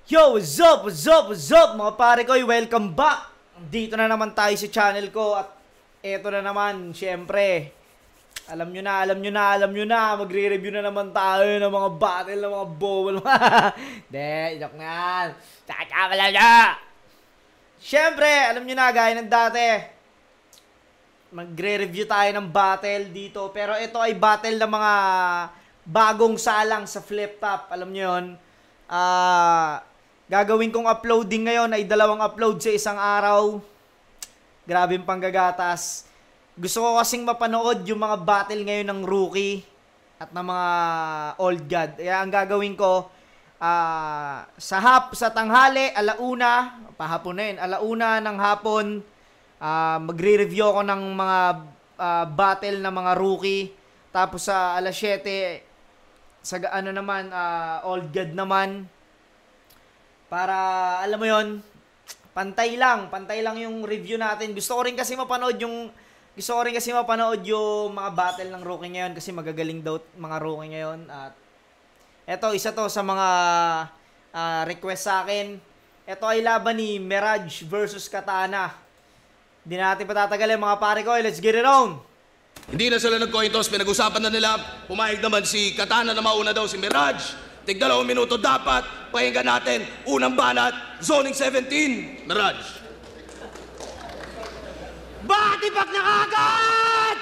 Yo, what's up, what's up, what's up mga pare ko, welcome back. Dito na naman tayo sa channel ko at eto na naman, syempre. Alam nyo na, magre-review na naman tayo ng mga battle ng mga bobol. De, joke na. Tsaka na. Syempre, alam nyo na, gaya ng dati. Magre-review tayo ng battle dito. Pero ito ay battle ng mga bagong salang sa flip top. Alam nyo yun? Gagawin kong uploading ngayon ay 2 upload sa isang araw. Grabe yung panggagatas. Gusto ko kasing mapanood yung mga battle ngayon ng rookie at ng mga old god. Kaya ang gagawin ko, sa tanghali, alauna, pahapon na yun, alauna ng hapon, magre-review ako ng mga battle ng mga rookie. Tapos sa alas 7, sa old god naman. Para, alam mo yon, pantay lang yung review natin. Gusto ko rin kasi mapanood yung mga battle ng rookie ngayon kasi magagaling daw mga rookie ngayon. At eto, isa to sa mga request sa akin. Ito ay laban ni Mirage versus Katana. Hindi natin patatagalin mga pare ko. Let's get it on! Hindi na sila nag-coin toss, pinag-usapan na nila. Pumayag naman si Katana na mauna daw si Mirage. Tig 2 minuto dapat, pakinggan natin. Unang banat, zoning 17. Mirage. Batibag na agad!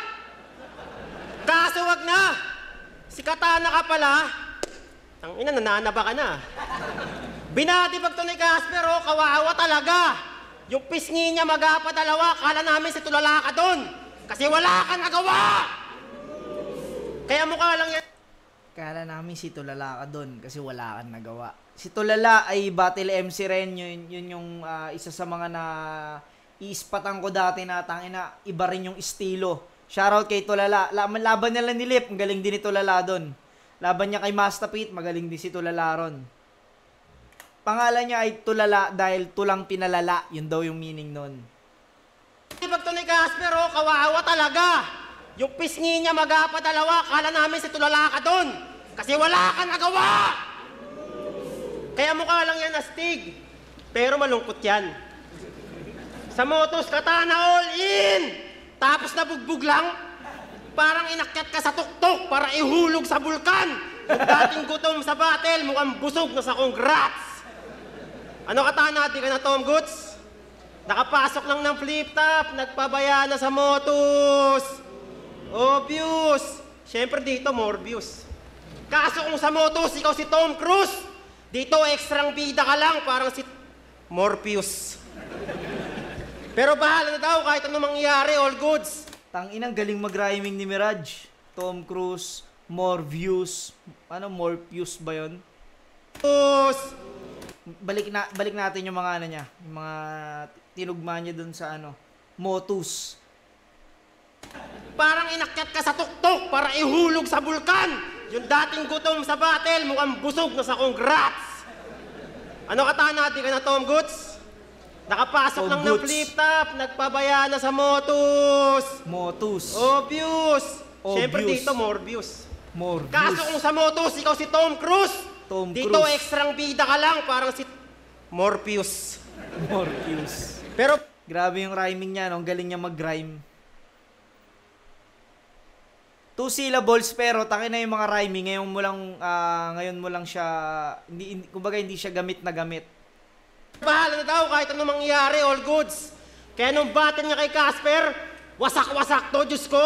Kaso wag na! Si Katana ka pala. Ang ina, nananaba ka na. Binatibag to ni Casper, oh, kawawa talaga. Yung pisngi niya magapadalawa, kala namin si tulala ka doon. Kasi wala kang nagawa! Kaya mukha lang yan. Kala namin si Tulala ka doon kasi wala kang nagawa. Si Tulala ay battle MC rin. Yun yung isa sa mga na iispatan ko dati na tangina, iba rin yung estilo. Shoutout kay Tulala. Laban nila ni Lip, magaling din ni Tulala doon. Laban niya kay Master Pete, magaling din si Tulala ron. Pangalan niya ay Tulala dahil tulang pinalala. Yun daw yung meaning nun. Pag to ni Casper, oh, kawawa talaga. Yung pisngi niya magapadalawa, kala namin si tulala ka doon. Kasi wala kang nagawa. Kaya mukha lang yan astig. Pero malungkot yan. Sa motos, Katana all in. Tapos nabugbog lang. Parang inakyat ka sa tuktok para ihulog sa bulkan. Yung dating gutom sa battle, mukhang busog na sa congrats. Ano Katana, di ka na Tom Goods? Nakapasok lang ng flip top, nagpabaya na sa motos. Obvious! Siyempre dito, Morbius. Kaso kung sa motos, ikaw si Tom Cruise, dito ekstrang bida ka lang, parang si Morpheus. Pero bahala na daw, kahit ano mangyari, all goods. Tanginang galing mag-rhyming ni Mirage. Tom Cruise, Morpheus. Ano, Morpheus ba yun? Balik natin yung mga niya, yung mga tinugma niya dun sa Motus. Parang inakyat ka sa tuktok para ihulog sa bulkan. Yung dating gutom sa battle, mukhang busog na sa congrats. Ano Katana, di ka na Tom Goods? Nakapasok lang ng flip top, nagpabaya na sa motos. Motus. Obvious. Siyempre dito, Morbius. Morbius. Kaso kung sa motos, ikaw si Tom Cruise. Dito ekstrang bida ka lang, parang si Morpheus. Morpheus. Pero grabe yung rhyming niya, no? Ang galing niya mag-rhyme. 2 syllables pero tangina yung mga rhyming ngayon mo lang siya kumbaga hindi siya gamit na gamit. Bahala na daw kahit ano mangyari, all goods. Kaya nung battle niya kay Casper, wasak-wasak to, Diyos ko.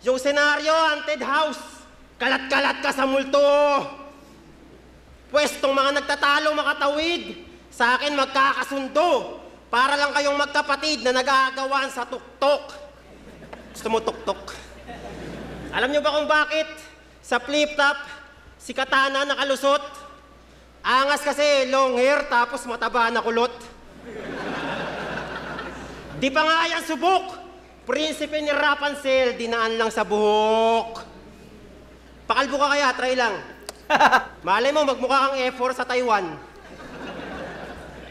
Yung senaryo, haunted house. Kalat-kalat ka sa multo. Pwestong mga nagtatalo makatawid, sa akin magkakasundo. Para lang kayong magkapatid na nag-aagawan sa tuktok. Gusto mo tuktok? Alam niyo ba kung bakit sa flip top si Katana nakalusot? Angas kasi long hair tapos mataba na kulot. Di pa nga yan subok. Prinsipe ni Rapunzel, dinaan lang sa buhok. Pakalbo ka kaya, try lang. Malay mo, magmukha kang F4 sa Taiwan.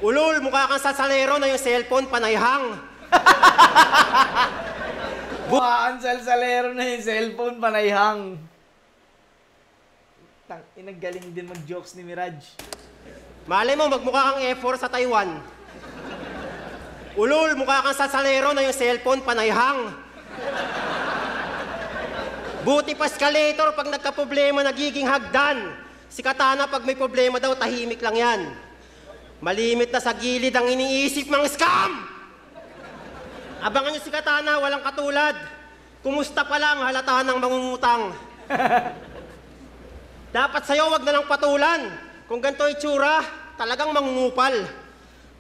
Ulul, mukha kang sasalero na yung cellphone panayhang. Buhaan salsalero na yung cellphone panayhang. Inagaling din mag-jokes ni Mirage. Malay mo, magmukha kang F4 sa Taiwan. Ulul, mukha kang sasalero na yung cellphone panayhang. Buti pa escalator pag nagka-problema nagiging hagdan. Si Katana pag may problema daw, tahimik lang yan. Malimit na sa gilid ang iniisip mga scam! Abangan niyo si Katana, walang katulad. Kumusta pa lang, halata ng mangungutang. Dapat sa'yo, wag na lang patulan. Kung ganito itsura, talagang mangungupal.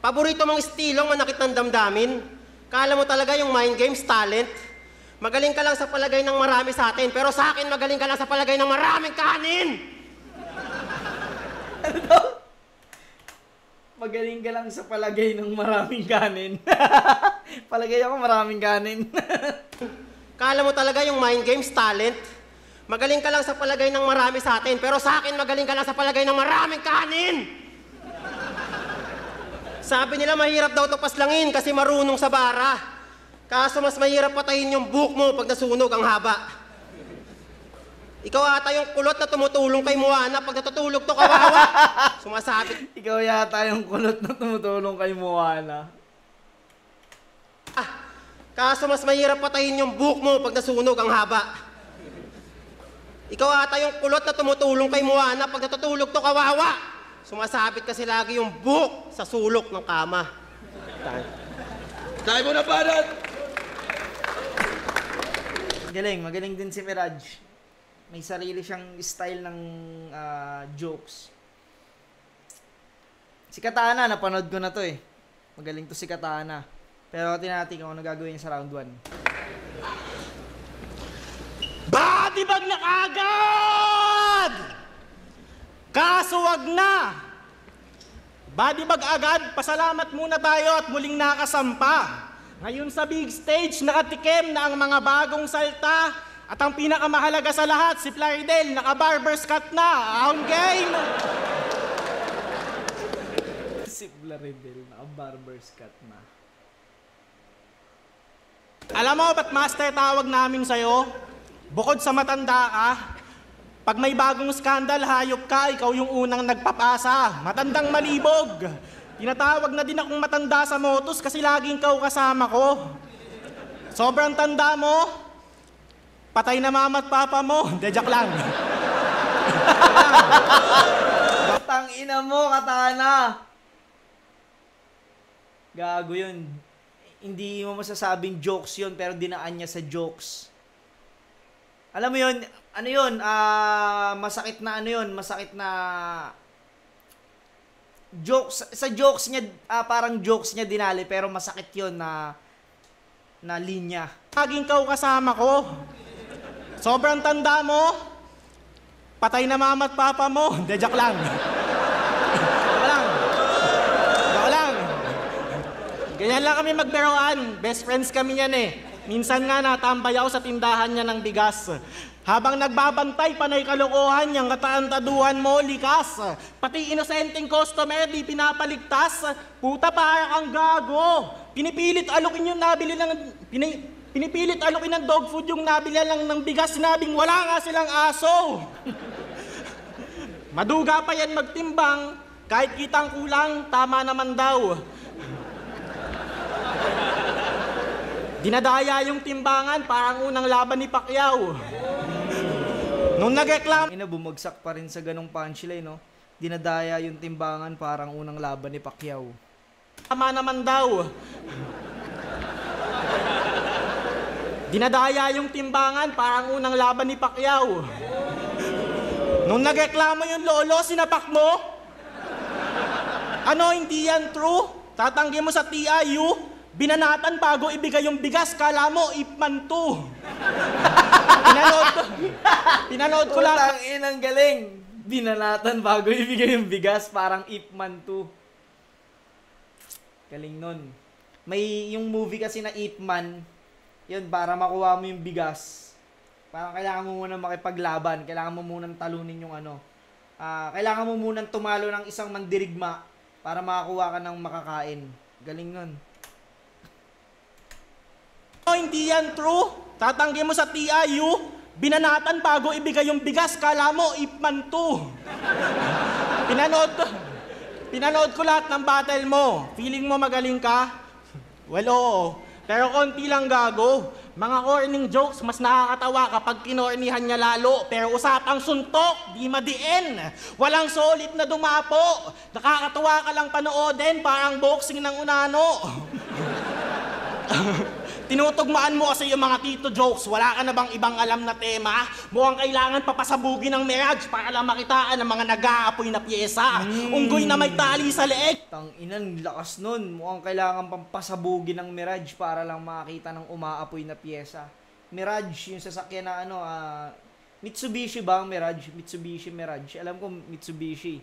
Paborito mong estilong manakit ng damdamin. Kala mo talaga yung mind games talent. Magaling ka lang sa palagay ng marami sa atin, pero sa akin magaling ka lang sa palagay ng maraming kanin! Ano daw? Magaling ka lang sa palagay ng maraming kanin. Palagay ako maraming kanin. Kala mo talaga yung mind games talent. Magaling ka lang sa palagay ng marami sa atin, pero sa akin magaling ka lang sa palagay ng maraming kanin! Sabi nila mahirap daw ito paslangin kasi marunong sa bara. Kaso mas mahirap patayin yung buhok mo pag nasunog ang haba. Ikaw ata yung kulot na tumutulong kay Moana pag natutulog to kawawa. Sumasabit. Ikaw yata yung kulot na tumutulong kay Moana. Kaso mas mahirap patayin yung buhok mo pag nasunog ang haba. Ikaw ata yung kulot na tumutulong kay Moana pag natutulog to kawawa. Sumasabit kasi lagi yung buhok sa sulok ng kama. Tayo mo na, banat! Magaling din si Miraj. May sarili siyang style ng jokes. Si Katana, napanood ko na to eh. Magaling to si Katana. Pero tinatin kung ano gagawin niya sa round 1. Body bag na agad! Kaso wag na! Body bag agad, pasalamat muna tayo at muling nakasampa. Ngayon sa big stage, nakatikim na ang mga bagong salta. At ang pinakamahalaga sa lahat, si Plaridel, naka-barber's cut na. Ahong game! Si Plaridel, naka-barber's cut na. Alam mo ba't master tawag namin sa'yo? Bukod sa matanda ka, pag may bagong skandal, hayop ka, ikaw yung unang nagpapasa. Matandang malibog. Tinatawag na din akong matanda sa motos kasi laging ikaw kasama ko. Sobrang tanda mo, patay na mama at papa mo. De, joke lang. Batang ina mo, Katana! Gago yun. Hindi mo masasabing jokes yun, pero dinaan niya sa jokes. Alam mo yun, ano yun, masakit na ano yun, masakit na jokes, sa jokes niya, parang jokes niya dinali, pero masakit yun na linya. Laging ikaw kasama ko. Sobrang tanda mo, patay na mama at papa mo. De, joke lang. Joke lang. Joke lang. Ganyan lang kami magbiroan. Best friends kami yan eh. Minsan nga natambay ako sa tindahan niya ng bigas. Habang nagbabantay, panay kalokohan niyang kataantaduhan mo, likas. Pati inosenteng customer, di pinapaligtas. Puta, para kang gago. Pinipilit alukin yung nabili ng... Pinipilit alukin ng dog food yung nabili lang ng bigas, sinabing wala nga silang aso. Maduga pa yan magtimbang, kahit kitang kulang, tama naman daw. Dinadaya yung timbangan, parang unang laban ni Pacquiao. Nung nagreklamo... Bumagsak pa rin sa ganong punchline, no? Dinadaya yung timbangan, parang unang laban ni Pacquiao. Tama naman daw. Dinadaya yung timbangan, parang unang laban ni Pacquiao. Nung nagreklamo yung lolo, sinapak mo? Ano, hindi yan true? Tatanggi mo sa TIU? Binanatan bago ibigay yung bigas, kala mo, Ipman 2. Pinanood ko lang. Putang inang galing. Binanatan bago ibigay yung bigas, parang Ipman 2. Galing nun. May yung movie kasi na Ipman, yun, para makuha mo yung bigas, parang kailangan mo munang makipaglaban, kailangan mo munang talunin yung ano, kailangan mo munang tumalo ng isang mandirigma para makakuha ka ng makakain. Galing nun. Oh, hindi yan true. Tatanggi mo sa TIU, binanatan bago ibigay yung bigas, kala mo, Ipman 2. Pinanood ko lahat ng battle mo. Feeling mo magaling ka? Well, oo. Pero konti lang gago. Mga corning jokes, mas nakakatawa kapag kinornihan niya lalo. Pero usapang suntok, di madiin. Walang solid na dumapo. Nakakatawa ka lang panoodin, parang boxing ng unano. Tinutugmaan mo kasi yung mga tito jokes. Wala ka na bang ibang alam na tema? Mukhang kailangan papasabugin ng Mirage para lang makitaan ng mga nag-aapoy na pyesa. Unggoy na may tali sa leeg. Tanginan, lakas nun. Mukhang kailangan pang pasabugin ng Mirage para lang makakita ng umaapoy na pyesa. Mirage, yung sasakyan na Mitsubishi ba ang Mirage? Mitsubishi Mirage. Alam ko Mitsubishi.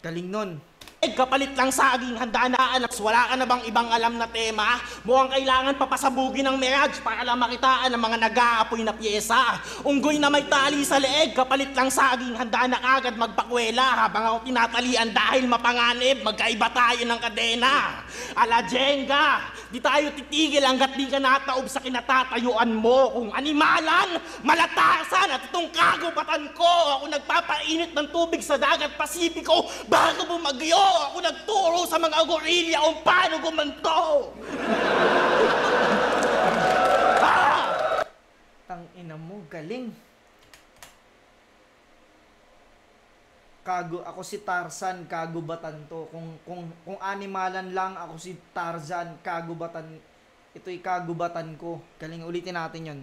Galing nun. Kapalit lang saging, handa na anak. Wala ka na bang ibang alam na tema? Mukhang kailangan papasabugin ng Mirage para lang makitaan ng mga nag-aapoy na pyesa. Unggoy na may tali sa leeg, kapalit lang saging, handa na agad magpakwela. Habang ako tinatalian dahil mapanganib, magkaiba tayo ng kadena. Ala Jenga, di tayo titigil hanggat di ka nataob sa kinatatayuan mo. Kung animalan, malatasan at itong kagubatan ko. Ako nagpapainit ng tubig sa dagat Pasipiko bago bumagyo. Ako nagturo sa mga gorilla kung paano gumanto. Tangina mo, galing. Ako si Tarzan, kagubatan to. Kung animalan lang, ako si Tarzan, kagubatan. Ito'y kagubatan ko. Galing, ulitin natin yun.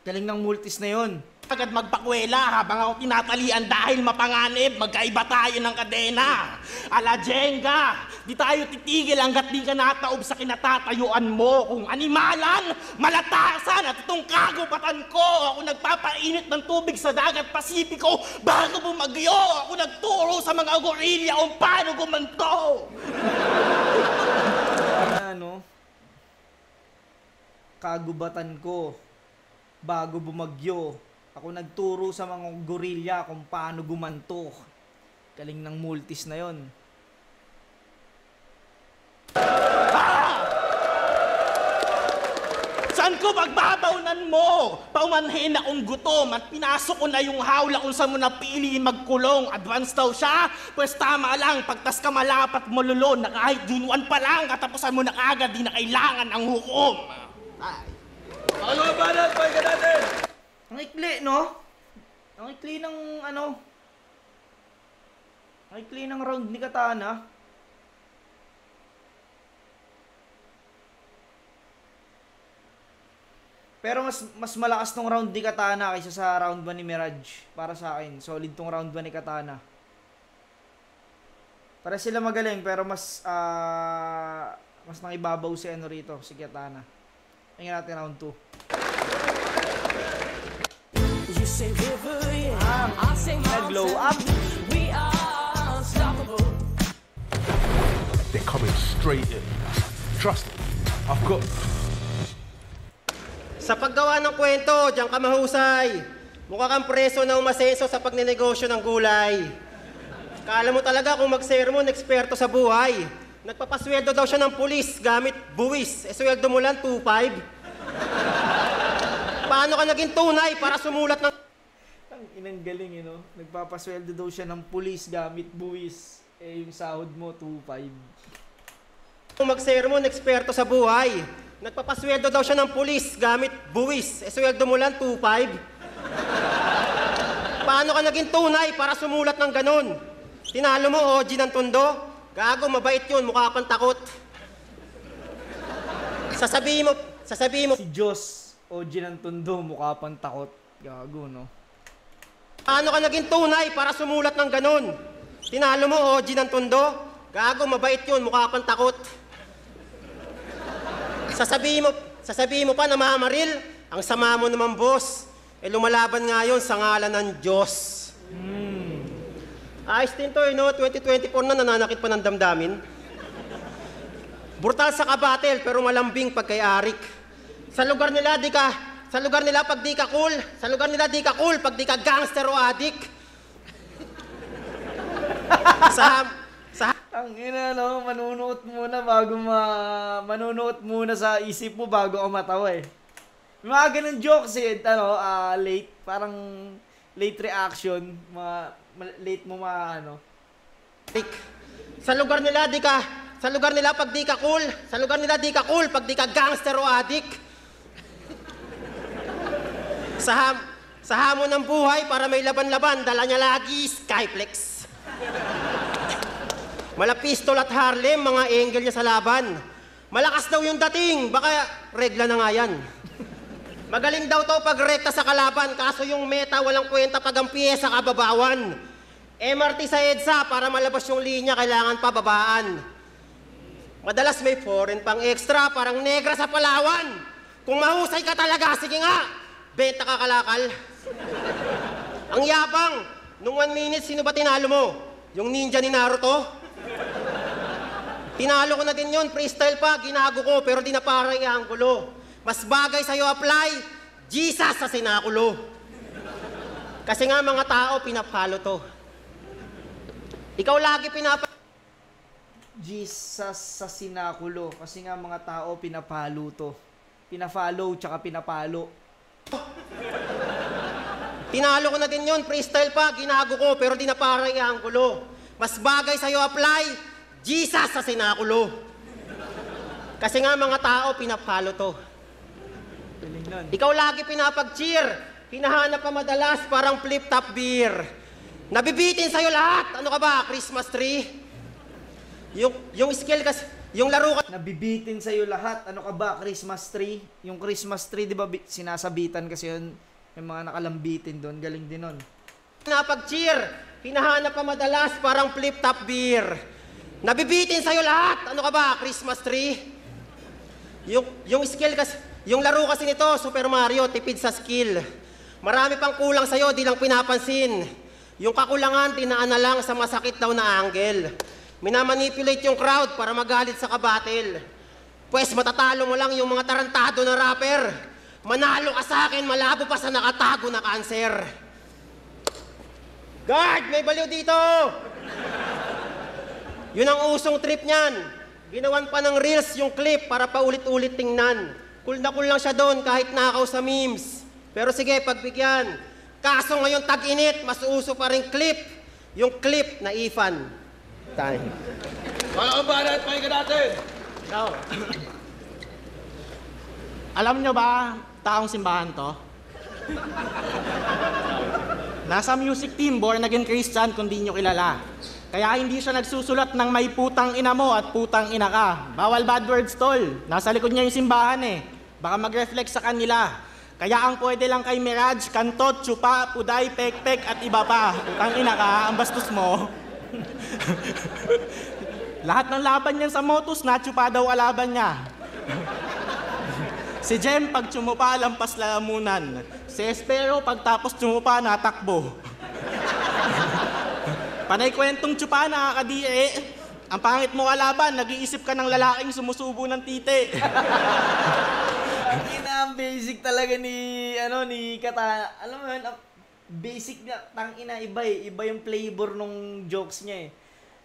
Galing ng multis na yun. Agad magpakwela habang ako tinatalian dahil mapanganib, magkaiba tayo ng kadena. Ala Jenga, di tayo titigil hanggat di ka nataob sa kinatatayuan mo. Kung animalan, malatasan at itong kagubatan ko. Ako nagpapainit ng tubig sa dagat Pasipiko bago bumagyo. Ako nagturo sa mga gorilla kung paano gumanto. Ano? Kagubatan ko bago bumagyo. Ako nagturo sa mga gorilla kung paano gumanto. Galing ng multis na yon. Saan ko magbabawnan mo? Paumanhin akong gutom at pinasok ko na yung hawla kung saan mo napili magkulong. Advance daw siya? Pues tama lang, pagtas ka malapat malulon na kahit June 1 pa lang, katapusan mo na agad, di na kailangan ang hukom. Ay. Mga banat, pahinga natin! Ang ikli, no? Ang ikli ng Ang ikli ng round ni Katana. Pero mas malakas tong round ni Katana kaysa sa round 1 ni Mirage. Para sa akin, solid tong round 1 ni Katana. Para sila magaling pero mas nakibabaw si ano rito, si Katana. Tingnan natin round 2. Nag-glow up. They're coming straight in. Trust me, I've got... Sa paggawa ng kwento, diyan ka mahusay. Mukha kang preso na umasenso sa pagnenegosyo ng gulay. Kala mo talaga kung mag-sermon, eksperto sa buhay. Nagpapasweldo daw siya ng pulis gamit buwis. Sweldo mo lang 2.5. Paano ka naging tunay para sumulat ng... Ang inang galing, Nagpapasweldo daw siya ng pulis gamit buwis. Yung sahod mo, 2.5. Kung mag-sermon, eksperto sa buhay. Nagpapasweldo daw siya ng pulis gamit buwis. Sweldo mo lang 2.5. Paano ka naging tunay para sumulat ng ganun? Tinalo mo, OG ng Tondo? Gago, mabait yun, mukha pang takot. Sasabihin mo... Si Diyos, OG ng Tondo, mukha pang takot. Gago, no? Paano ka naging tunay para sumulat ng ganun? Tinalo mo, OG ng Tondo? Gago, mabait yun, mukha pang takot. Sasabihin mo pa na mamaril, ang sama mo naman, boss. Lumalaban nga yun sa ngalan ng Diyos. Ayos din to, 2024 na nananakit pa ng damdamin. Brutal sa kabatel, pero malambing pag kay Arik. Sa lugar nila pag di ka cool. Sa lugar nila di ka cool pag di ka gangster o adik. Ang ina, no? Manunuot muna sa isip mo bago ka matawa, eh. May mga ganun jokes, late. Parang late reaction. late mo maano. Sa lugar nila pag di ka cool. Sa lugar nila di ka cool pag di ka gangster o addict. Sa hamon ng buhay para may laban-laban, dala niya lagi Skyflex. Mala pistol at Harlem, mga angle niya sa laban. Malakas daw yung dating, baka regla na nga yan. Magaling daw to pag rekta sa kalaban, kaso yung meta walang kwenta pag ang piyesa kababawan. MRT sa EDSA, para malabas yung linya, kailangan pababaan. Madalas may foreign pang extra, parang negra sa Palawan. Kung mahusay ka talaga, sige nga, benta ka kalakal. Ang yabang, nung 1 minute, sino ba tinalo mo? Yung ninja ni Naruto? Tinalo ko na din yun, freestyle pa, ginago ko, pero di na parang i-anggulo. Mas bagay sa'yo apply, Jesus sa sinakulo. Kasi nga mga tao, pinapalo to. Ikaw lagi Jesus sa sinakulo. Kasi nga mga tao, pinapalo to. Pinafollow, tsaka pinapalo. Tinalo ko na din yun, freestyle pa, ginago ko, pero di na parang i-anggulo. Mas bagay sa'yo apply, Jesus sa sinakulo. Kasi nga mga tao, pinapalo to. Ikaw lagi pinapag-cheer, hinahanap pa madalas, parang flip-top beer. Nabibitin sa'yo lahat. Ano ka ba, Christmas tree? Yung skill kasi, yung laro ka... Nabibitin sa'yo lahat. Ano ka ba, Christmas tree? Yung Christmas tree, di ba, sinasabitan kasi yun, yung mga nakalambitin doon. Galing din nun. Pinapag-cheer, hinahanap pa madalas, parang flip-top beer. Nabibitin sa'yo lahat. Ano ka ba, Christmas tree? Yung skill kasi, yung laro kasi nito, Super Mario, tipid sa skill. Marami pang kulang sa'yo, di lang pinapansin. Yung kakulangan, dinaan na lang sa masakit daw na angle. Minamanipulate yung crowd para magalit sa kabatil. Pwes matatalo mo lang yung mga tarantado na rapper. Manalo ka sa akin, malabo pa sa nakatago na cancer. Guard, may baliw dito! Yun ang usong trip niyan. Ginawan pa ng reels yung clip para paulit-ulit tingnan. Cool na cool lang siya doon kahit nakaw sa memes. Pero sige, pagbigyan. Kaso ngayon tag-init, mas uso pa rin clip. Yung clip na Ifan. Time. Mga kabarat, pakinggan natin. Ikaw. Alam nyo ba, taong simbahan to? Nasa music team, born again Christian kung di nyo kilala. Kaya hindi siya nagsusulat ng may putang ina mo at putang ina ka. Bawal bad words, tol. Nasa likod niya yung simbahan eh. Baka mag-reflect sa kanila. Kaya ang pwede lang kay Mirage, kantot, tsupa, puday, pek-pek at iba pa. Putang ina ka, ang bastos mo. Lahat ng laban niyan sa Motus, natsupa daw alaban niya. Si Jem, pag tsumupa, lampas lalamunan. Si Espero, pagtapos tsumupa, natakbo. Panay kwentong tsupa, nakakadie. Ang pangit mo kalaban, nag-iisip ka ng lalaking sumusubo ng tite. Ang basic talaga ni Katana. Alam mo yun, basic na, tangina, iba eh. Iba yung flavor nung jokes niya eh.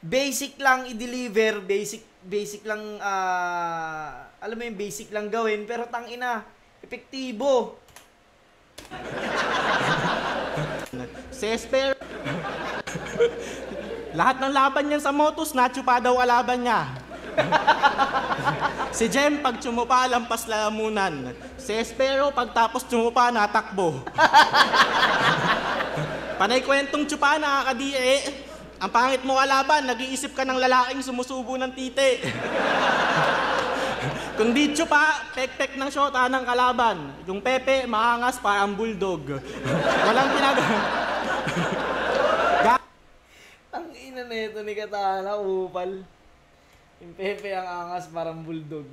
Basic lang i-deliver, basic lang, alam mo yung basic lang gawin, pero tangina, epektibo. Si Esper, lahat ng laban niyan sa Motus, natsupa daw alaban niya. Si Jem, pag tsumupa, lampas lalamunan. Si Espero, pagtapos tsumupa, natakbo. Panay kwentong tsupa, nakakadie. Ang pangit mo kalaban, nag-iisip ka ng lalaking sumusubo ng tite. Kung di tsupa, pek-pek ng syota ng kalaban. Yung Pepe, maangas parang bulldog. Walang Ang ina na ito ni Katana, upal. Yung Pepe ang angas parang bulldog.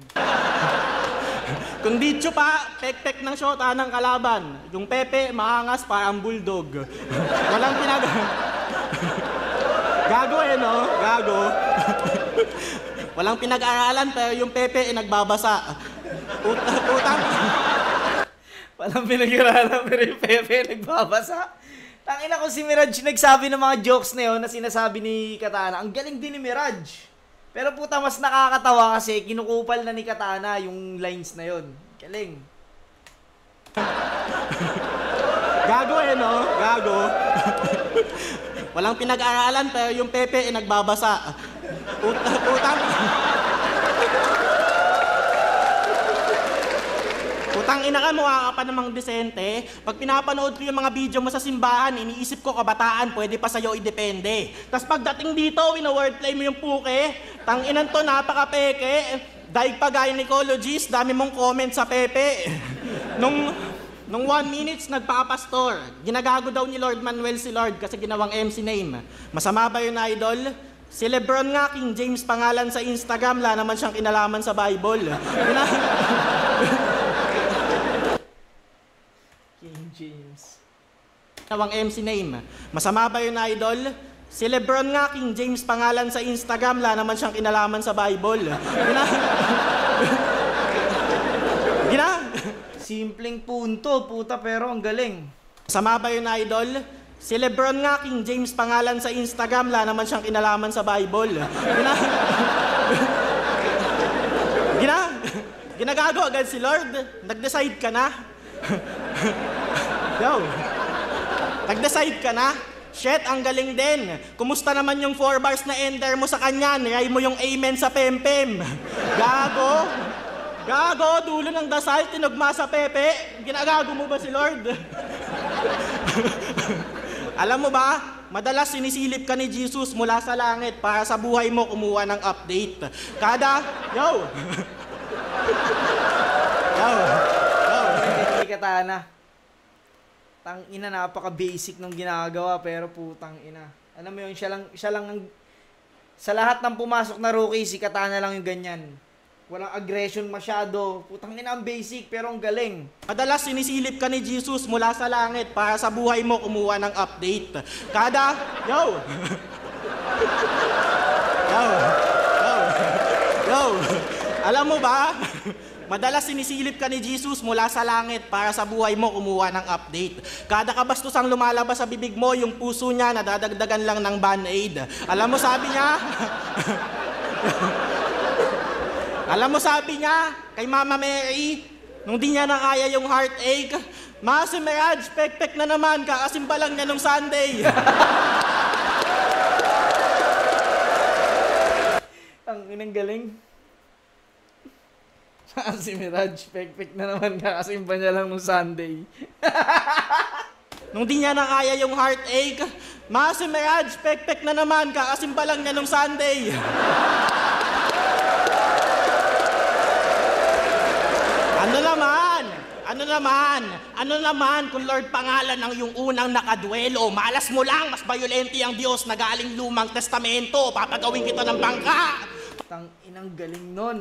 Kung di tsupa, pek-pek ng syota ng kalaban. Yung Pepe, maangas parang bulldog. Walang Gago eh, no? Gago. Walang pinag-aralan pero yung Pepe nagbabasa. Utang. Walang pinag-aralan pero yung Pepe nagbabasa. Tangina ko si Mirage nagsabi ng mga jokes na yun na sinasabi ni Katana. Ang galing din ni Mirage. Pero puta, mas nakakatawa kasi kinukupal na ni Katana yung lines na yun. Galing. Gago eh, no? Gago. Walang pinag-aralan pero yung Pepe nagbabasa. Utang. Utang ina ka, mukha ka pa namang desente. Pag pinapanood ko yung mga video mo sa simbahan, iniisip ko kabataan, pwede pa sa'yo idepende. Tapos pagdating dito, wina-wordplay mo yung puke. Tanginan to, napaka-peke. Daig pa gynecologist, dami mong comment sa Pepe. Nung 1 minutes, nagpaka-pastor. Ginagago daw ni Lord Manuel si Lord kasi ginawang MC name. Masama ba yun, idol? Si Lebron nga, King James pangalan sa Instagram, wala naman siyang kinalaman sa Bible. King James. Ginawang MC name. Masama ba yun, idol? Si Lebron nga, King James pangalan sa Instagram, wala naman siyang kinalaman sa Bible. Simpleng punto, puta, pero ang galing. Masama ba yun, idol? Si Lebron nga, King James pangalan sa Instagram, wala naman siyang kinalaman sa Bible. Ginagago agad si Lord. Nag-decide ka na. Yo. Nag-decide ka na. Shit, ang galing din. Kumusta naman yung 4 bars na ender mo sa kanya? Niray mo yung amen sa pempem. Gago, dulo ng dasal, tinugma sa Pepe. Ginagago mo ba si Lord? Alam mo ba, madalas sinisilip ka ni Jesus mula sa langit para sa buhay mo kumuha ng update. Yo! Katana. Tang ina, napaka-basic nung ginagawa pero putang ina. Alam mo yun, siya lang sa lahat ng pumasok na rookie, si Katana lang yung ganyan. Walang aggression masyado. Putang ina, ang basic pero ang galing. Madalas sinisilip ka ni Jesus mula sa langit para sa buhay mo kumuha ng update. Yo! Alam mo ba? Madalas sinisilip ka ni Jesus mula sa langit para sa buhay mo kumuha ng update. Kada kabastos ang lumalabas sa bibig mo, yung puso niya nadadagdagan lang ng Band-Aid. Alam mo sabi niya kay Mama Mary, nung di niya na kaya yung heartache, si Mirage, pek-pek na naman, kakasimba lang niya nung Sunday. Ang inang galing. Si Mirage, pek-pek na naman, kakasimba niya lang nung Sunday. Nung di niya na kaya yung heartache, si Mirage, pek-pek na naman, kakasimba lang niya nung Sunday. Ano naman kung Lord pangalan ng yung unang nakaduelo, malas mo lang, mas violente ang Diyos na galing lumang testamento, papagawin kita ng bangka. Tang inang galing nun.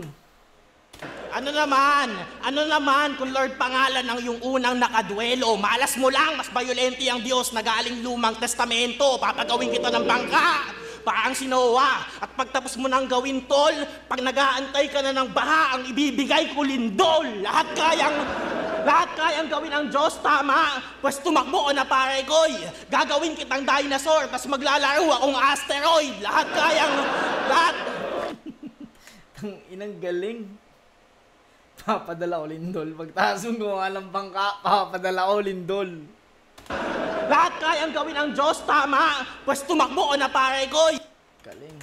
Ano naman kung Lord pangalan ng yung unang nakaduelo, malas mo lang, mas violente ang Diyos na galing lumang testamento, papagawin kita ng bangka. Parang si Noah, at pagtapos mo nang gawin tol, pag nag-aantay ka na ng baha, ang ibibigay ko lindol. Lahat kayang gawin ang Diyos, tama? Pues tumakbo ko na pare koy. Gagawin kitang dinosaur, tas maglalaro akong asteroid. Tang inang galing. Papadala ko lindol. Pagtaas mo nga ng bangka, papadala ko lindol. Lahat kayang gawin ang Diyos, tama? Pues tumakbo ko na pare koy. Galing.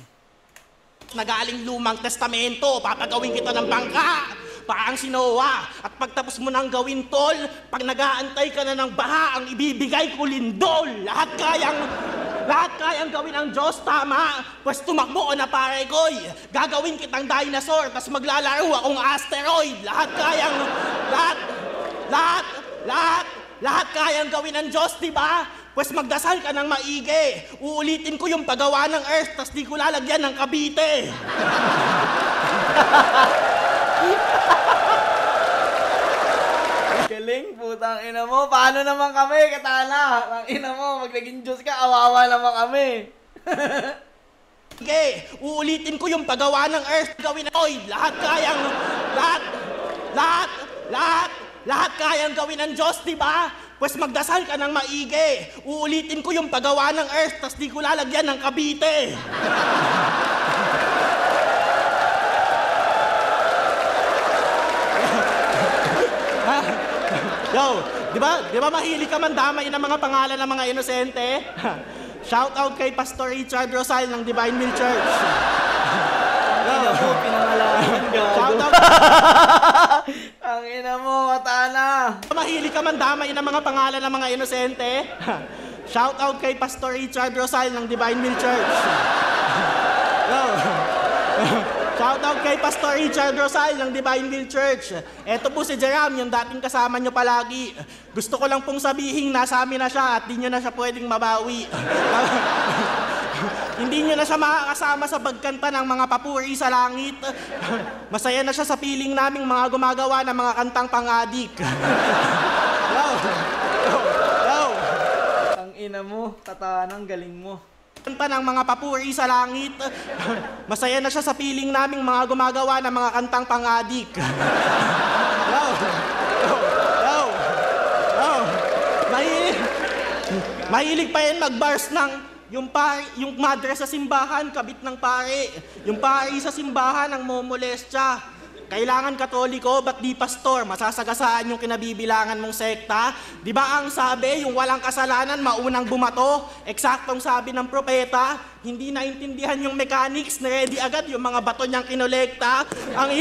Nagaling lumang testamento, papagawin kita ng bangka. Parang si Noah, at pagtapos mo nang gawin tol, pag nag-aantay ka na ng baha, ang ibibigay ko lindol. Lahat kayang gawin ang Diyos, tama? Pues tumakbo ko na pare koy. Gagawin kitang dinosaur, tas maglalaro akong asteroid. Lahat kayang gawin ng Diyos, di ba? Pues magdasal ka ng maigi. Uulitin ko yung paggawa ng Earth, tas di ko lalagyan ng Cavite. Galing, putang ina mo. Paano naman kami, Katana? Ang ina mo, pag naging Diyos ka, awawa naman kami. Okay, uulitin ko yung paggawa ng Earth, gawin na oil. Lahat kayang gawin ng Diyos, di ba? Pues magdasal ka ng maigi. Uulitin ko yung paggawa ng Earth, tas di ko lalagyan ng Cavite. Yo, di ba mahilig ka mandamay ng mga pangalan ng mga inosente? Shout out kay Pastor Richard Rosal ng Divine Will Church. Ina mo, pinangalanan, gago. Shout out. Ang ina mo, Katana. Mahilig ka man damay ng mga pangalan ng mga inosente. Shout out kay Pastor Richard Rosal ng Divine Will Church. Shout out kay Pastor Richard Rosal ng Divine Will Church. Eto po si Jeram, yung dating kasama nyo palagi. Gusto ko lang pong sabihin, nasa amin na siya at di nyo na siya pwedeng mabawi. Hindi nyo na siya makakasama sa pagkanta ng mga papuri sa langit. Masaya na siya sa piling naming mga gumagawa ng mga kantang pang-adik. Ang ina mo, Katana, ang galing mo. Kanta ng mga papuri sa langit. Masaya na siya sa piling naming mga gumagawa ng mga kantang pang-adik. Mahilig pa yan mag-bars ng yung madre sa simbahan, kabit ng pare. Yung pare sa simbahan ang momolestya. Kailangan katoliko, ba't di pastor? Masasagasaan yung kinabibilangan mong sekta. Di ba ang sabi, yung walang kasalanan, maunang bumato? Eksaktong sabi ng propeta, hindi naintindihan yung mechanics, ready agad yung mga bato niyang kinolekta. Ang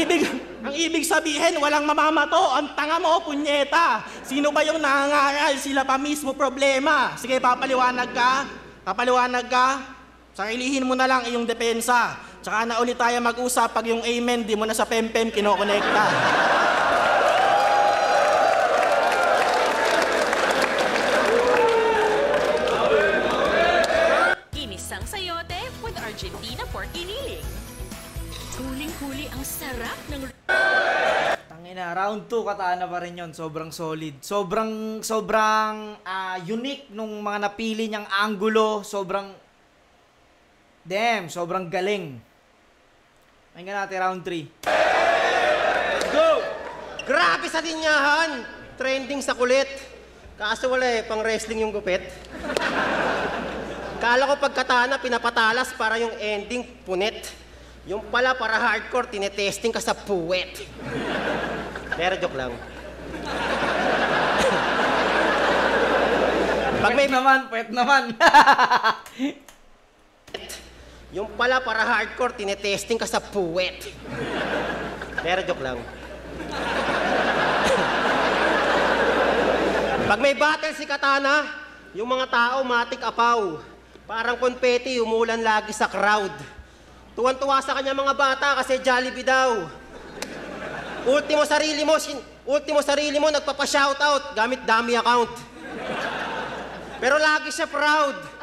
ibig sabihin, walang mamamato. Ang tanga mo, punyeta. Sino ba yung nangangaral? Sila pa mismo problema. Sige, papaliwanag ka. Sarilihin mo na lang iyong depensa. Tsaka na ulit tayo mag-usap pag yung amen, di mo na sa pempem kinokonekta. Inisang sayote with Argentina pork iniling. Huling-huli ang sarap ng... Tangina, round 2, Katana pa rin yun. Sobrang solid. Sobrang unique nung mga napili niyang angulo. Sobrang galing. Tingnan natin round 3. Go! Grabe sa linyahan! Trending sa kulit. Kaso wala pang wrestling yung gupit. Kala ko pag Katana, pinapatalas para yung ending punit. Yung pala para hardcore, tinetesting ka sa puwet. Pero joke lang. Pwet naman. Yung pala para hardcore, tinetesting ka sa puwet. Pero joke lang. Pag may battle si Katana, yung mga tao matik apaw. Parang konpeti, umulan lagi sa crowd. Tuwan-tuwa sa kanya mga bata kasi Jollibee daw. Ultimo sarili mo nagpapa-shoutout gamit dummy account. Pero lagi siya proud.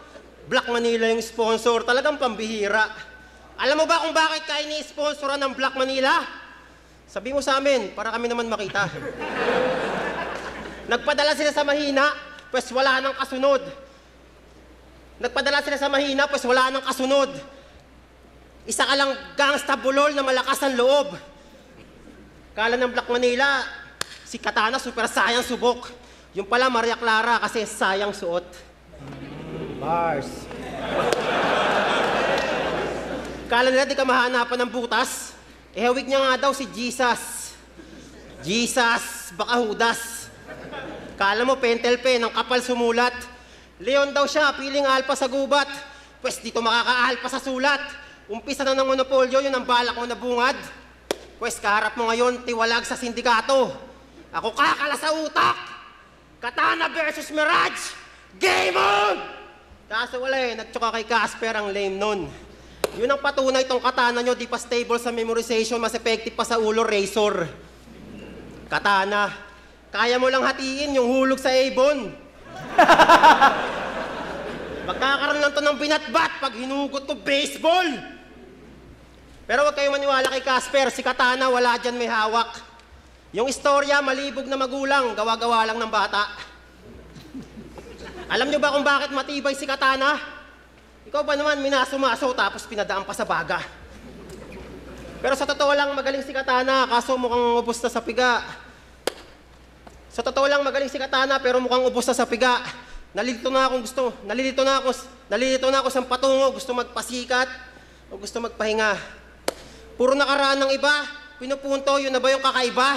Black Manila yung sponsor, talagang pambihira. Alam mo ba kung bakit ka ini-sponsoran ng Black Manila? Sabi mo sa amin, para kami naman makita. Nagpadala sila sa mahina, pues wala nang kasunod. Isa ka lang gangsta bulol na malakas ang loob. Kala ng Black Manila, si Katana super sayang subok. Yung pala Maria Clara kasi sayang suot. Bars. Kala nila di ka mahanapan ng butas. Hawig niya nga daw si Jesus. Baka Judas. Kala mo pentel pen, ang kapal sumulat. Leon daw siya, piling alpa sa gubat. Pwes dito makaka-alpa sa sulat. Umpisa na ng monopolyo, yun ang balak mo na bungad. Pwes kaharap mo ngayon, tiwalag sa sindikato. Ako kakala sa utak. Katana versus Mirage. Game on! Kaso wala nagtsuka kay Casper ang lame nun. Yun ang patunay tong Katana nyo, di pa stable sa memorization, mas effective pa sa ulo, razor. Katana, kaya mo lang hatiin yung hulog sa Avon. Magkakaroon lang to ng binatbat pag hinugot ko baseball. Pero wag kayo maniwala kay Casper, si Katana wala dyan may hawak. Yung istorya, malibog na magulang, gawa-gawa lang ng bata. Alam nyo ba kung bakit matibay si Katana? Ikaw ba naman minaso-maso tapos pinadaan pa sa baga? Pero sa totoo lang magaling si Katana, kaso mukhang ubos na sa piga. Sa totoo lang magaling si Katana pero mukhang ubos na sa piga. Nalilito na ako sa patungo, gusto magpasikat o gusto magpahinga. Puro nakaraan ng iba, pinupunto, yun na ba yung kakaiba?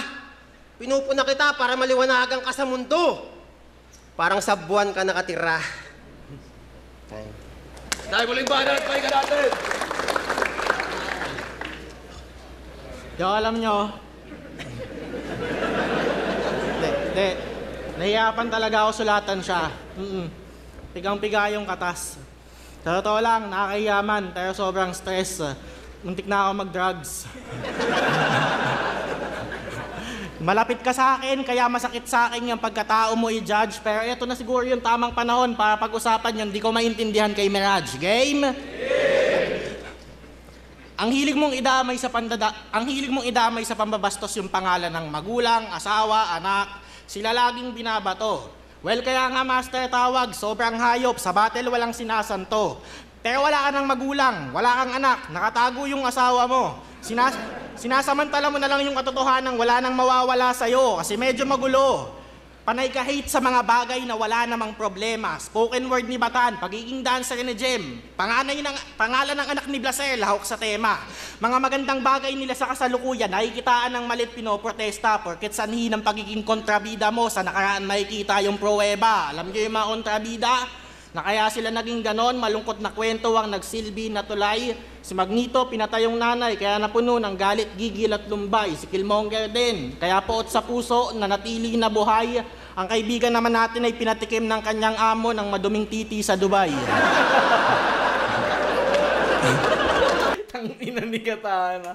Pinupuna kita para maliwanagan ka sa mundo. Parang sa buwan ka nakatira. Tayo muling banat, pahinga natin. Yo, alam nyo. Hindi. Nahiyapan talaga ako sulatan siya. Pigang-piga yung katas. Sa totoo lang, nakakahiyaman, pero sobrang stress. Muntik na ako mag-drugs. Malapit ka sa akin, kaya masakit sa akin yung pagkatao mo i-judge. Pero ito na siguro yung tamang panahon para pag-usapan yun. Di ko maintindihan kay Mirage. Game? Ang hilig mong idamay sa pambabastos yung pangalan ng magulang, asawa, anak. Sila laging binabato. Well, kaya nga master tawag, sobrang hayop. Sa battle walang sinasanto. Pero wala ka ng magulang, wala kang anak, nakatago yung asawa mo. Sinasamantala mo na lang yung katotohanan, wala nang mawawala sa'yo kasi medyo magulo. Panay ka hate sa mga bagay na wala namang problema. Spoken word ni Batan, pagiging dancer ni Jem. Pangalan ng anak ni Blaser, lahok sa tema. Mga magandang bagay nila sa kasalukuyan, nakikitaan ng malit pinoprotesta porket sanhi ng pagiging kontrabida mo sa nakaraan makikita yung pruweba. Alam niyo yung mga kontrabida? Na kaya sila naging ganon, malungkot na kwento ang nagsilbi na tulay. Si Magneto, pinatay yung nanay, kaya napuno ng galit, gigil at lumbay. Si Killmonger din, kaya poot sa puso, nanatili na buhay. Ang kaibigan naman natin ay pinatikim ng kanyang amo ng maduming titi sa Dubai. Tangina ni Katana.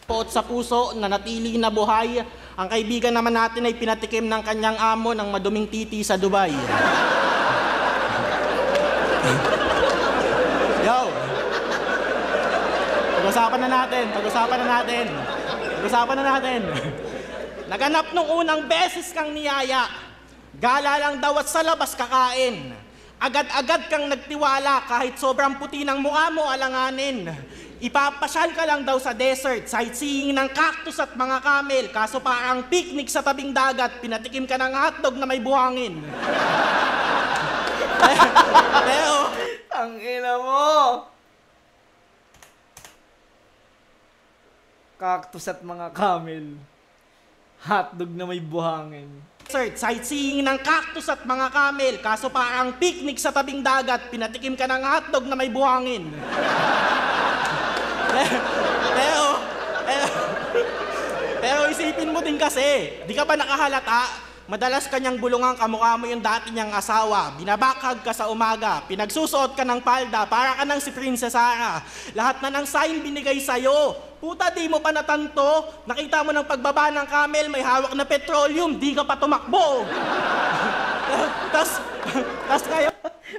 Poot sa puso, nanatili na buhay. Ang kaibigan naman natin ay pinatikim ng kanyang amo ng maduming titi sa Dubai. Yo! Pag-usapan na natin. Naganap nung unang beses kang niyaya. Gala lang daw at sa labas kakain. Agad-agad kang nagtiwala kahit sobrang puti ng mukha mo alanganin. Ipapasyal ka lang daw sa desert, sightseeing ng cactus at mga camel. Kaso parang picnic sa tabing dagat, pinatikim ka ng hotdog na may buhangin. Pero, Ang ina mo! Cactus at mga camel. Hotdog na may buhangin. sightseeing ng cactus at mga camel. Kaso parang picnic sa tabing dagat, pinatikim ka ng hotdog na may buhangin. pero isipin mo din kasi, di ka ba nakahalata? Madalas kanyang bulungan kamukha mo yung dati niyang asawa. Binabakhag ka sa umaga. Pinagsusuot ka ng palda para ka ng si Princess Sarah. Lahat na ng sign binigay sa'yo. Puta, di mo pa natanto. Nakita mo ng pagbaba ng camel, may hawak na petroleum. Di ka pa tumakbo. Tas kayo...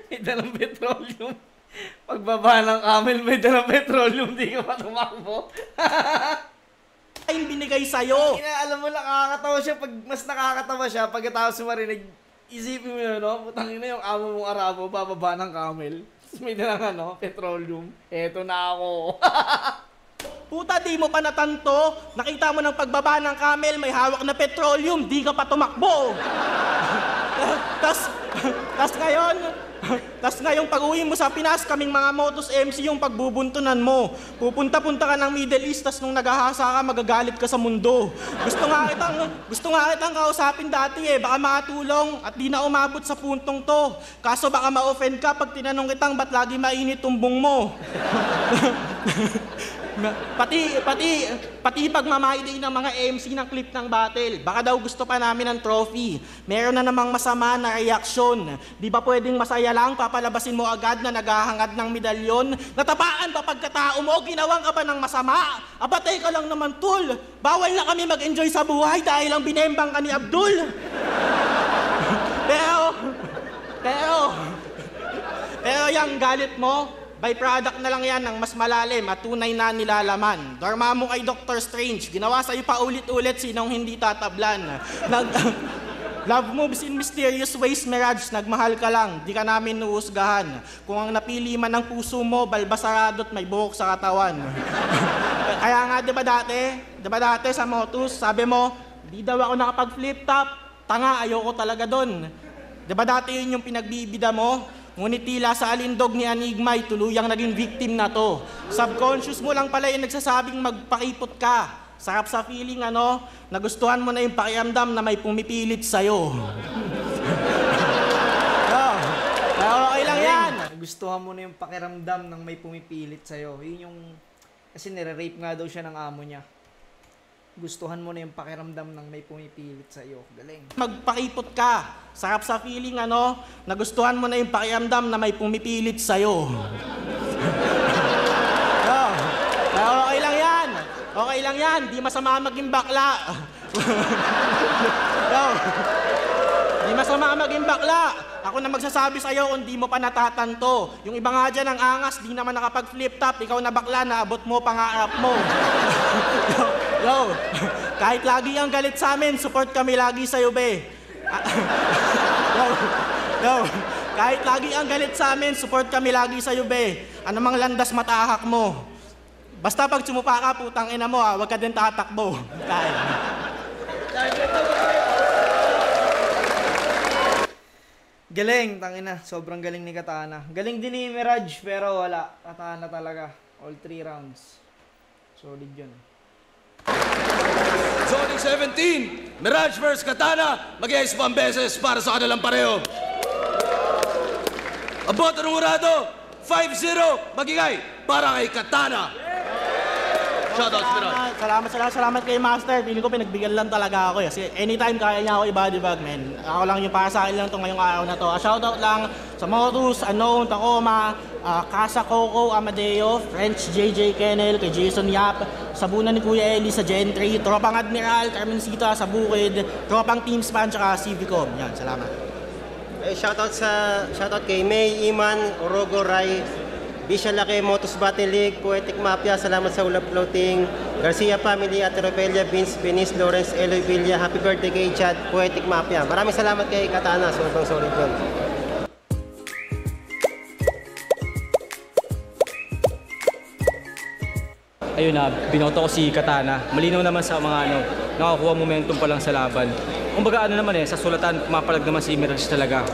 May dalang petroleum. Pagbaba ng camel, may dalang petroleum. Di ka pa tumakbo. Sign binigay sa'yo. Alam mo, nakakatawa siya. Mas nakakatawa siya pagkatapos mo marinig. Isipin mo yun, no? Putang ina yung amo mong Arabo, bababa ng camel. Tapos may dalang petroleum. Eto na ako. Puta, di mo pa natanto. Nakita mo ng pagbaba ng camel, may hawak na petroleum. Di ka pa tumakbo. Tas ngayon pag-uwi mo sa Pinas, kaming mga Motos MC yung pagbubuntunan mo. Pupunta-punta ka ng Middle East, tas nung naghahasa ka, magagalit ka sa mundo. Gusto nga kitang kausapin dati baka makatulong at di na umabot sa puntong to. Kaso baka ma-offend ka pag tinanong kitang ba't lagi mainit tumbong mo. Pati pagmamahidi ng mga MC ng clip ng battle. Baka daw gusto pa namin ng trophy. Meron na namang masama na reaksyon. Di ba pwedeng masaya lang, papalabasin mo agad na naghahangad ng medalyon? Natapaan pa pagkatao mo, ginawang ka pa ng masama? Abatay ka lang naman, tol. Bawal na kami mag-enjoy sa buhay dahil lang binembang ka ni Abdul. Pero yung galit mo, byproduct na lang yan ng mas malalim at tunay na nilalaman. Dorma mo kay Dr. Strange, ginawa sa'yo pa ulit-ulit sinong hindi tatablan. Love moves in mysterious ways, Mirage, nagmahal ka lang, di ka namin nuusgahan. Kung ang napili man ng puso mo, balbasarado at may buhok sa katawan. Kaya nga, di ba dati sa Motus, sabi mo, di daw ako nakapag-flip top, tanga, ayoko talaga dun. Di ba dati yun yung pinagbibida mo? Ngunit tila sa alindog ni Enigma ay tuluyang naging victim na to. Subconscious mo lang pala yung nagsasabing magpakipot ka. Sarap sa feeling, nagustuhan mo na yung pakiramdam na may pumipilit sa'yo. Pero okay lang yan. nagustuhan mo na yung pakiramdam ng may pumipilit sa'yo. Yun yung, kasi nire-rape nga daw siya ng amo niya. Gustuhan mo na yung pakiramdam ng may pumipilit sa'yo. Galing. Magpakipot ka. Sarap sa feeling, nagustuhan mo na yung pakiramdam na may pumipilit sa'yo. Okay lang yan. Okay lang yan. Di masama maging bakla. Di masama maging bakla. Ako na magsasabi sa'yo kung di mo pa natatanto. Yung iba nga dyan ang angas, di naman nakapag-flip top. Ikaw na bakla, naabot mo pangarap mo. Yo, kahit lagi ang galit sa amin, support kami lagi sa'yo, be. Yo, kahit lagi ang galit sa amin, support kami lagi sa'yo, be. Ano mang landas matahak mo. Basta pag sumupa ka, putang ina mo, huwag ka din tatakbo. Kaya. Galing, tangina. Sobrang galing ni Katana. Galing din ni Mirage, pero wala. Katana talaga. All 3 rounds. Solid yun. Zoning 17, Mirage vs. Katana, mag-iayos pa ang beses para sa kanilang pareho. Ang boto ng urado, 5-0, magigay para kay Katana. Shoutouts, Mirage. Salamat kay Master. Feeling ko pinagbigyan lang talaga ako. Kasi anytime kaya niya ako i-body bag, man. Ako lang yung para sa akin lang ito ngayong araw na to. Shoutout lang sa Motus, Unknown, Tacoma, Casa Coco, Amadeo, French, JJ Kennel, kay Jason Yap, Sabunan ni Kuya Eli sa Gen 3, Tropang Admiral, Carmencita sa Bukid, Tropang Team Span, tsaka Civicom. Yan, salamat. Shoutout kay May, Iman, Orogo, Rai, Bisha Lake, Motus Battle League, Poetic Mafia, salamat sa Ulap Floating, Garcia Family, Ate Robelia, Vince, Venice, Lawrence, Eloy Villa, happy birthday kay Chad, Poetic Mafia. Maraming salamat kay Katana, sobrang solid yun. Ayun na, binoto ko si Katana. Malinaw naman sa mga nakakuha momentum pa lang sa laban. Kumbaga sa sulatan, pumapalag naman si Mirage talaga.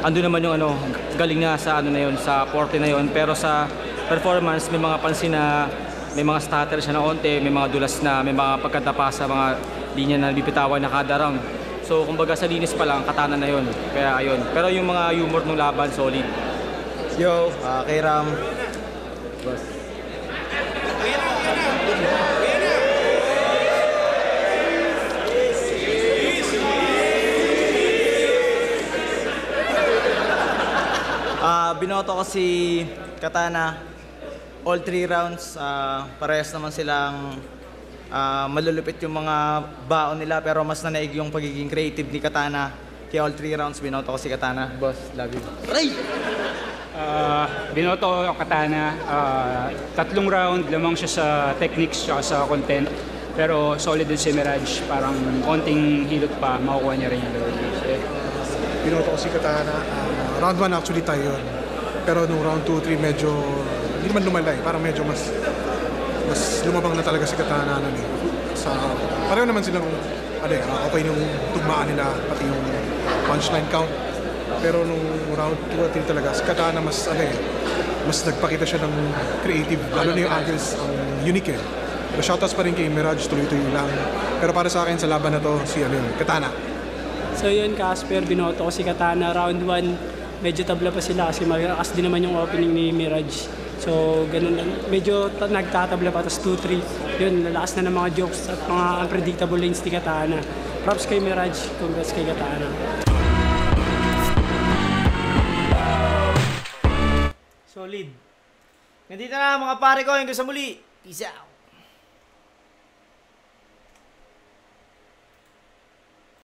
Ando naman yung galing nga sa na yun, sa porte na yun. Pero sa performance, may mga pansin na may mga stutter siya na onte, may mga dulas na, may mga pagkatapa sa mga linya na bibitawan na kada round. So kumbaga sa linis pa lang, Katana na yun. Kaya ayun. Pero yung mga humor ng laban, solid. Yo, kay Ram. Boss. Binoto ko si Katana. All 3 rounds, parehas naman silang malulupit yung mga baon nila, pero mas nanaig yung pagiging creative ni Katana. Kaya all 3 rounds, binoto ko si Katana. Boss, love you. Ray! Binoto ko Katana. 3 round, lamang siya sa techniques at sa content. Pero solid din si Mirage. Parang konting hilot pa, makukuha niya rin yung level. Binoto ko si Katana. Round 1 actually tayo yun. Pero nung round 2, 3 medyo, hindi man lumalay. Parang medyo mas lumabang na talaga si Katana. Pareho naman silang, okay yung tugmaan nila, pati yung punchline count. Pero nung round 2 at 3 talaga, si Katana mas nagpakita siya ng creative. Lalo na yung angles, unique eh. Pero shoutouts pa rin kay Mirage, tuloy-tuloy lang. Pero para sa akin sa laban na to, si Katana. So yun, Casper, binoto ko si Katana. Round 1, medyo tabla pa sila kasi malakas din naman yung opening ni Mirage. So ganun lang, medyo nagtatabla pa, tapos 2-3. Yun, lalakas na ng mga jokes at mga unpredictable lanes ni Katana. Props kay Mirage, congrats kay Katana. Solid. Nandito na mga pare ko, hanggang sa muli. Peace out.